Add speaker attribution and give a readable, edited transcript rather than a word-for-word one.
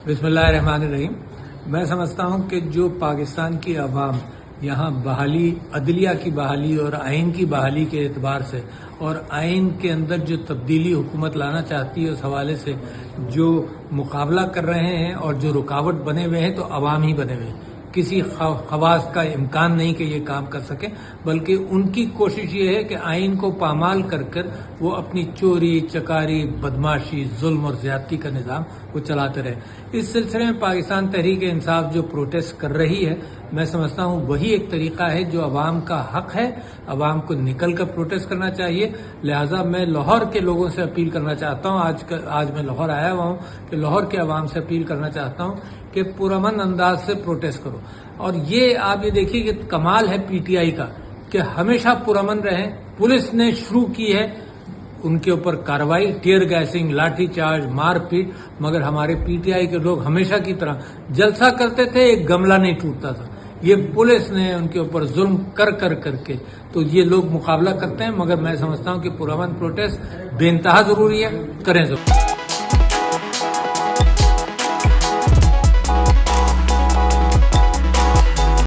Speaker 1: بسم اللہ الرحمن الرحیم۔ میں سمجھتا ہوں کہ جو پاکستان کی عوام یہاں بحالی، عدلیہ کی بحالی اور آئین کی بحالی کے اعتبار سے اور آئین کے اندر جو تبدیلی حکومت لانا چاہتی ہے اس حوالے سے جو مقابلہ کر رہے ہیں اور جو رکاوٹ بنے ہوئے ہیں تو عوام ہی بنے ہوئے ہیں۔ کسی خواص کا امکان نہیں کہ یہ کام کر سکیں، بلکہ ان کی کوشش یہ ہے کہ آئین کو پامال کر کر وہ اپنی چوری، چکاری، بدماشی، ظلم اور زیادتی کا نظام وہ چلاتے رہے۔ اس سلسلے میں پاکستان تحریک انصاف جو پروٹیسٹ کر رہی ہے، میں سمجھتا ہوں وہی ایک طریقہ ہے جو عوام کا حق ہے۔ عوام کو نکل کر پروٹیسٹ کرنا چاہیے۔ لہٰذا میں لاہور کے لوگوں سے اپیل کرنا چاہتا ہوں، آج میں لاہور آیا ہوا ہوں، کہ لاہور کے عوام سے اپیل کرنا چاہتا ہوں کہ پرامن انداز سے پروٹیسٹ کرو۔ اور یہ آپ یہ دیکھیے کہ کمال ہے پی ٹی آئی کا کہ ہمیشہ پرامن رہیں۔ پولیس نے شروع کی ہے ان کے اوپر کارروائی، ٹیئر گیسنگ، لاٹھی چارج، مار پیٹ، مگر ہمارے پی ٹی آئی کے لوگ ہمیشہ کی طرح جلسہ کرتے تھے، ایک گملہ نہیں ٹوٹتا تھا۔ یہ پولیس نے ان کے اوپر ظلم کر کے تو یہ لوگ مقابلہ کرتے ہیں، مگر میں سمجھتا ہوں کہ پرامن پروٹیسٹ بے انتہا ضروری ہے، کریں ضرور۔